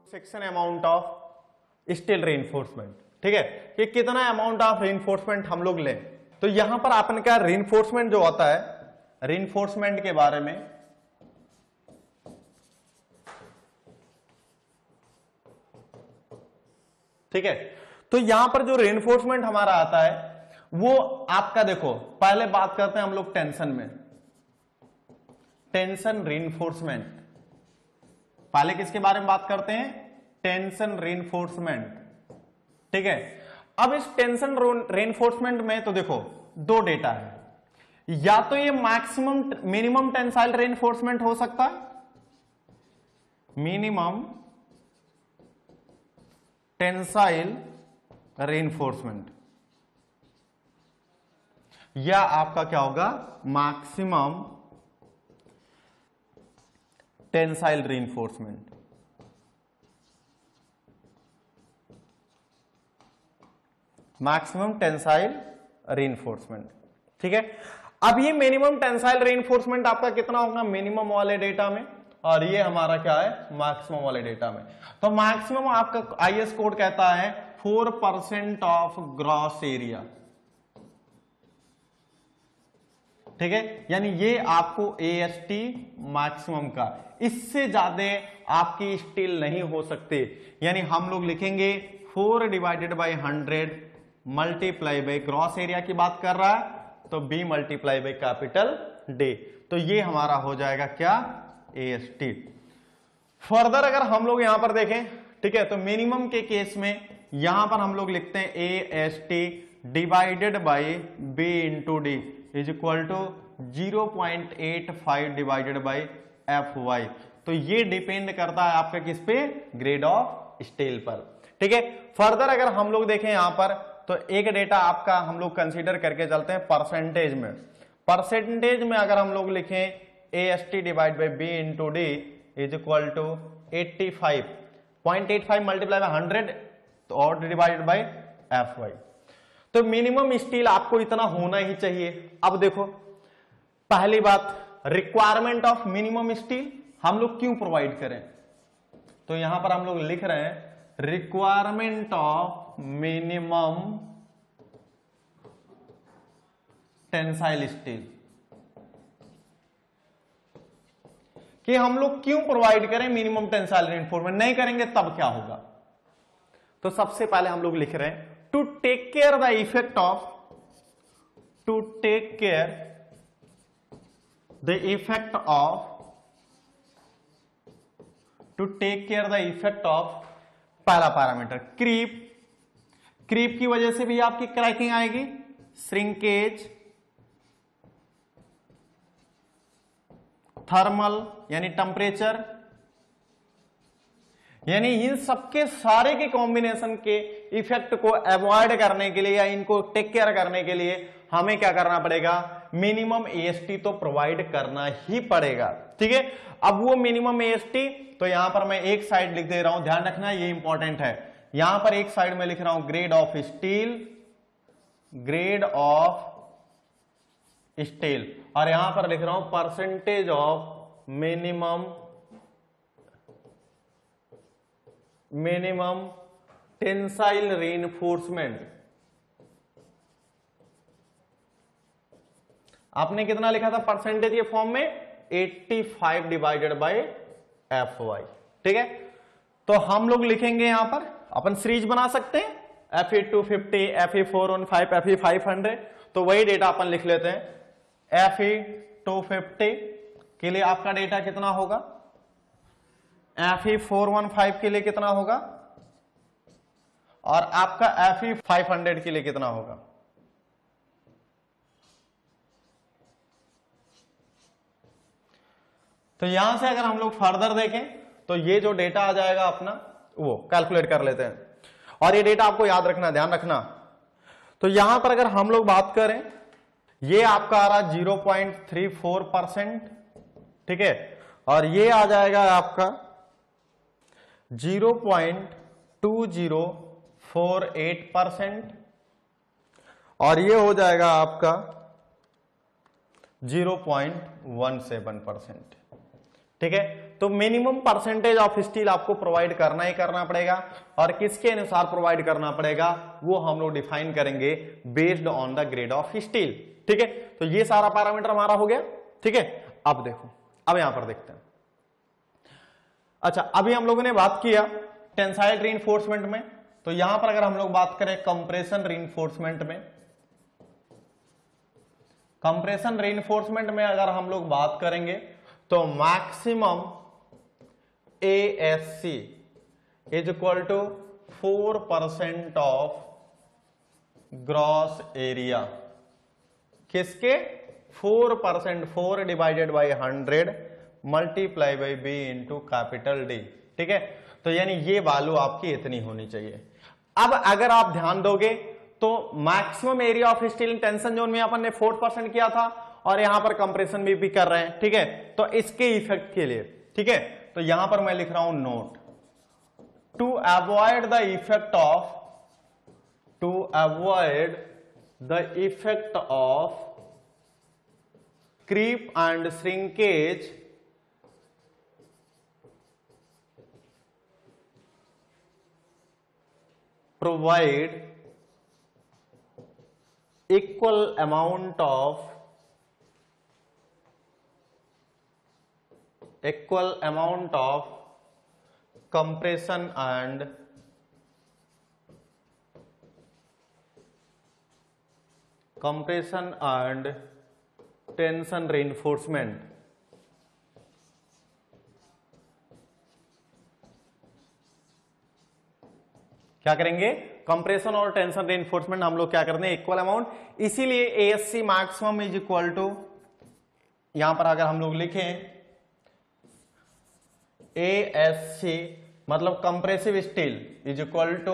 Section amount of steel reinforcement, ठीक है, कि कितना अमाउंट ऑफ रीइंफोर्समेंट हम लोग लें। तो यहां पर अपन क्या रीइंफोर्समेंट जो होता है, रीइंफोर्समेंट के बारे में ठीक है। तो यहां पर जो रीइंफोर्समेंट हमारा आता है वो आपका देखो, पहले बात करते हैं हम लोग टेंशन में, टेंशन रीइंफोर्समेंट। पहले किसके बारे में बात करते हैं, टेंशन रीइंफोर्समेंट, ठीक है। अब इस टेंशन रीइंफोर्समेंट में तो देखो दो डेटा है, या तो ये मैक्सिमम मिनिमम टेंसाइल रीइंफोर्समेंट हो सकता है, मिनिमम टेंसाइल रीइंफोर्समेंट, या आपका क्या होगा maximum tensile reinforcement. Maximum tensile reinforcement, ठीक है। अब ये मिनिमम टेंसाइल रीइंफोर्समेंट आपका कितना होगा मिनिमम वाले डेटा में, और ये हमारा क्या है मैक्सिमम वाले डेटा में। तो मैक्सिमम आपका आईएस कोड कहता है 4% ऑफ ग्रॉस एरिया, ठीक है, यानी ये आपको एएसटी मैक्सिमम का, इससे ज्यादा आपकी स्टील नहीं हो सकते। यानी हम लोग लिखेंगे 4 divided by 100 multiply by gross area की बात कर रहा है, तो B multiply by capital D, तो ये हमारा हो जाएगा क्या एएसटी। फर्दर अगर हम लोग यहां पर देखें, ठीक है, तो मिनिमम के केस में यहां पर हम लोग लिखते हैं AST divided by B into D is equal to 0.85 divided by F Y. तो ये डिपेंड करता है आपका किस पे, ग्रेड ऑफ स्टील पर, ठीक है। फर्दर अगर हम लोग देखें यहां पर, तो एक डेटा आपका हम लोग कंसीडर करके चलते हैं परसेंटेज में। परसेंटेज में अगर हम लोग लिखें AST divide by B into D is equal to 85.85 multiply by 100 और डिवाइडेड बाई एफ वाई। तो मिनिमम स्टील आपको इतना होना ही चाहिए। अब देखो पहली बात, रिक्वायरमेंट ऑफ मिनिमम स्टील हम लोग क्यों प्रोवाइड करें, तो यहां पर हम लोग लिख रहे हैं requirement of minimum tensile steel, कि हम लोग क्यों प्रोवाइड करें मिनिमम टेंसाइल रीइंफोर्समेंट, नहीं करेंगे तब क्या होगा। तो सबसे पहले हम लोग लिख रहे हैं to take care the effect of, to take care the effect of, to take care the effect of पहला पैरामीटर क्रीप, क्रीप की वजह से भी आपकी क्रैकिंग आएगी, श्रिंकेज, थर्मल यानी टेम्परेचर, यानी इन सबके सारे के कॉम्बिनेशन के इफेक्ट को अवॉइड करने के लिए या इनको टेक केयर करने के लिए हमें क्या करना पड़ेगा, मिनिमम एएसटी तो प्रोवाइड करना ही पड़ेगा, ठीक है। अब वो मिनिमम एएसटी, तो यहां पर मैं एक साइड लिख दे रहा हूं, ध्यान रखना ये इंपॉर्टेंट है। यहां पर एक साइड में लिख रहा हूं grade of steel, grade of steel, और यहां पर लिख रहा हूं percentage of minimum tensile reinforcement. आपने कितना लिखा था परसेंटेज के फॉर्म में, 85 डिवाइडेड बाई एफ वाई, ठीक है। तो हम लोग लिखेंगे यहां पर, अपन सीरीज बना सकते हैं FE 250, FE 415, FE 500, तो वही डेटा अपन लिख लेते हैं। FE 250 के लिए आपका डेटा कितना होगा, FE 415 के लिए कितना होगा, और आपका FE 500 के लिए कितना होगा। तो यहां से अगर हम लोग फर्दर देखें तो ये जो डेटा आ जाएगा अपना, वो कैलकुलेट कर लेते हैं, और ये डेटा आपको याद रखना, ध्यान रखना। तो यहां पर अगर हम लोग बात करें, ये आपका आ रहा 0.34%, ठीक है, और ये आ जाएगा आपका 0.2048%, और ये हो जाएगा आपका 0.17%, ठीक है, तो मिनिमम परसेंटेज ऑफ स्टील आपको प्रोवाइड करना ही करना पड़ेगा, और किसके अनुसार प्रोवाइड करना पड़ेगा वो हम लोग डिफाइन करेंगे based on the grade of steel. ठीक है, तो ये सारा पैरामीटर हमारा हो गया। ठीक है, अब देखो, अब यहां पर देखते हैं। अच्छा, अभी हम लोगों ने बात किया टेंसाइल रीइंफोर्समेंट में, तो यहां पर अगर हम लोग बात करें कंप्रेशन रीइंफोर्समेंट में, कंप्रेशन रीइंफोर्समेंट में अगर हम लोग बात करेंगे तो maximum ASC is equal to 4% of gross area, किसके 4%, 4 divided by 100 multiply by B into capital D। ठीक है, तो यानी ये वैल्यू आपकी इतनी होनी चाहिए। अब अगर आप ध्यान दोगे तो maximum area of steel in tension zone में अपन ने 4% किया था, और यहां पर कंप्रेशन भी कर रहे हैं। ठीक है, तो इसके इफेक्ट के लिए, ठीक है, तो यहां पर मैं लिख रहा हूं note, to avoid the effect of creep and shrinkage provide equal amount of compression and tension reinforcement। क्या करेंगे, कंप्रेशन और टेंशन रेनफोर्समेंट हम लोग क्या करते हैं, इक्वल अमाउंट, इसीलिए ASC maximum is equal to, यहां पर अगर हम लोग लिखें ASC मतलब compressive steel is equal to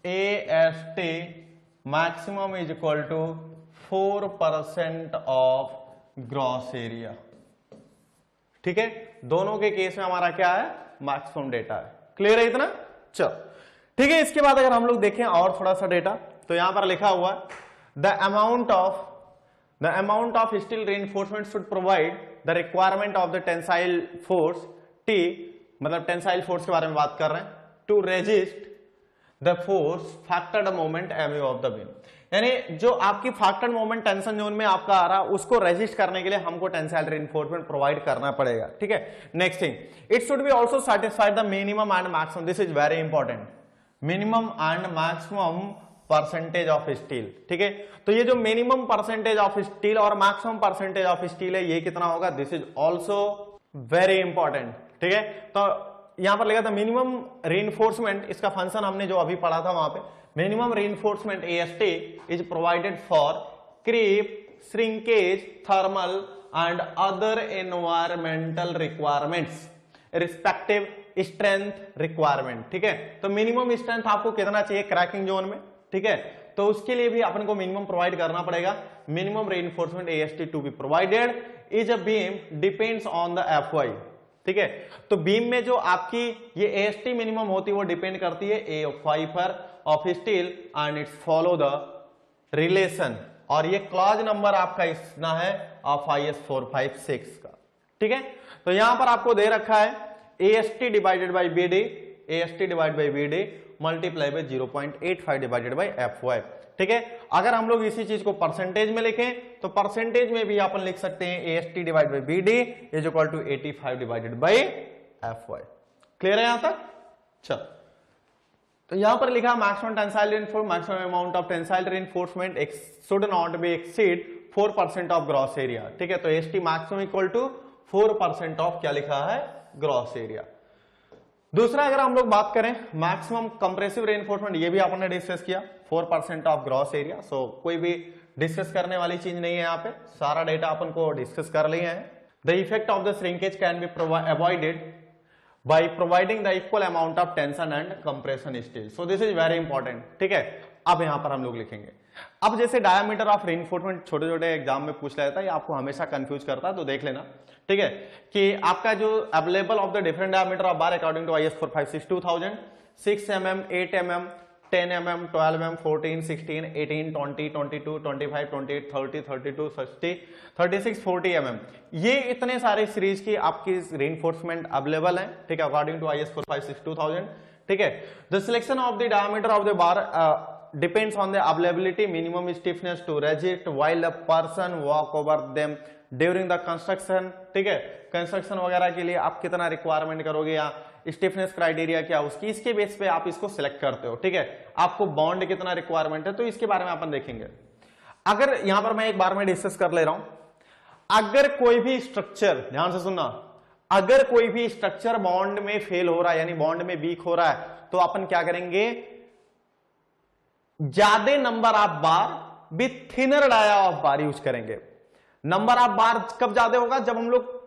AST maximum is equal to 4% of gross area. ठीक है, दोनों के केस में हमारा क्या है, मैक्सिमम डेटा है। क्लियर है इतना? चलो ठीक है, इसके बाद अगर हम लोग देखें और थोड़ा सा डेटा, तो यहां पर लिखा हुआ the amount of steel reinforcement should provide the requirement of the tensile force T, मतलब टेंसाइल फोर्स के बारे में बात कर रहे हैं, to resist the force factored moment MU of the beam, यानी जो आपकी फैक्टर्ड मोमेंट टेंशन जोन में आपका आ रहा, उसको रेजिस्ट करने के लिए हमको टेंसाइल रीइंफोर्समेंट प्रोवाइड करना पड़ेगा। ठीक है, next thing, it should be also satisfied the minimum and maximum, this is very important, minimum and maximum percentage of steel. ठीक है, तो ये जो मिनिमम परसेंटेज ऑफ स्टील और मैक्सिमम परसेंटेज ऑफ स्टील है, ये कितना होगा, this is also very important. ठीक है, तो यहां पर लिखा था मिनिमम रीइंफोर्समेंट, इसका फंक्शन हमने जो अभी पढ़ा था वहां पे, minimum reinforcement AST is provided for creep, shrinkage, thermal and other environmental requirements respective strength requirement. ठीक है, तो मिनिमम स्ट्रेंथ आपको कितना चाहिए क्रैकिंग जोन में। ठीक है, तो उसके लिए भी अपन को मिनिमम प्रोवाइड करना पड़ेगा। Minimum reinforcement AST to be provided is a beam depends on the FY। ठीक है, तो बीम में जो आपकी ये AST मिनिमम होती है वो डिपेंड करती है AFY पर of steel and it's follow the relation, और ये क्लॉज नंबर आपका इतना है ऑफ IS 456 का। ठीक है, तो यहां पर आपको दे रखा है AST divided by BD multiply by 0.85 divided by FY। ठीक है, अगर हम लोग इसी चीज को परसेंटेज में लिखें तो परसेंटेज में भी अपन लिख सकते हैं AST divide by BD is equal to 85 divided by FY। Clear है यहां तक? चल, तो यहां पर लिखा maximum tensile reinforcement, maximum amount of tensile reinforcement should not be exceed 4% of gross area. ठीक है, तो AST maximum equal to 4% of क्या लिखा है, ग्रॉस एरिया। दूसरा अगर हम लोग बात करें मैक्सिमम कंप्रेसिव रीइंफोर्समेंट, ये भी आपने डिस्कस किया 4% ऑफ ग्रॉस एरिया। सो कोई भी डिस्कस करने वाली चीज नहीं है, यहाँ पे सारा डेटा अपन को डिस्कस कर लिए हैं। The effect of the shrinkage can be avoided by providing the equal amount of tension and compression steel, so this is very important। ठीक है, अब यहां पर हम लोग लिखेंगे, अब जैसे डायमीटर ऑफ रीइंफोर्समेंट छोटे छोटे एग्जाम में पूछ लेता है, ये आपको हमेशा कंफ्यूज करता है, तो देख लेना। ठीक है, कि आपका जो available of the different diameter of bar according to IS 456 2000, 6 mm, 8 mm, 10 mm, 12 mm, 14, 16, 18, 20, 22, 25, 28, 30, 32, 60, 36, 40 mm, ये इतने सारे सीरीज की आपकी रेनफोर्समेंट अवेलेबल है, ठीक है, अकॉर्डिंग टू IS 4562,000, ठीक है। The selection of the diameter of the bar depends on the availability minimum stiffness to resist while the person walk over them during the construction, ठीक है। Construction वगैरह के लिए आप कितना रिक्वायरमेंट करोगे या स्टिफनेस क्राइटेरिया क्या उसकी, इसके बेस पे आप इसको सिलेक्ट करते हो, ठीक है। आपको बॉन्ड कितना रिक्वायरमेंट है तो इसके बारे में अपन देखेंगे। अगर यहां पर मैं एक बार में डिस्कस कर ले रहा हूं, अगर कोई भी स्ट्रक्चर, ध्यान से सुनना, अगर कोई भी स्ट्रक्चर बॉन्ड में फेल हो रहा है यानी बॉन्ड में वीक हो रहा है तो अपन क्या करेंगे, ज्यादा number of bar with thinner dia of bar use करेंगे। नंबर ऑफ बार कब ज्यादा होगा, जब हम लोग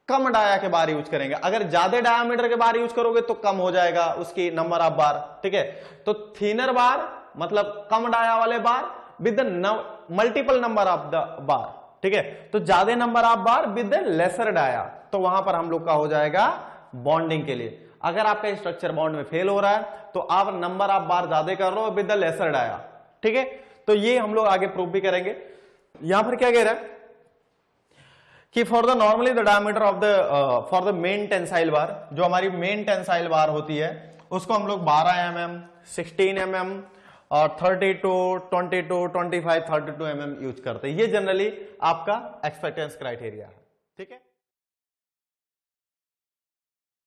कम डाया के बार यूज करेंगे। अगर ज्यादा डायामीटर के बार यूज करोगे तो कम हो जाएगा उसकी नंबर ऑफ बार, ठीक है। तो थिनर बार मतलब कम डाया वाले bar with multiple number of the bar, ठीक है। तो ज्यादा number of bar with lesser dia, तो वहां पर हम लोग का हो जाएगा बॉन्डिंग के लिए। अगर आपका स्ट्रक्चर बॉन्ड में फेल हो रहा है तो आप नंबर ऑफ बार ज्यादा कर रहे हो विद लेसर डाया, ठीक है। तो ये हम लोग आगे प्रूव भी करेंगे। यहां पर क्या कह रहा है कि for the normally the diameter of the for the main tensile bar, जो हमारी मेन टेंसाइल बार होती है उसको हम लोग 12 mm, 16 mm और 32, 22, 25, 32 mm यूज करते हैं। ये जनरली आपका एक्सपेक्टेंस क्राइटेरिया है, ठीक है।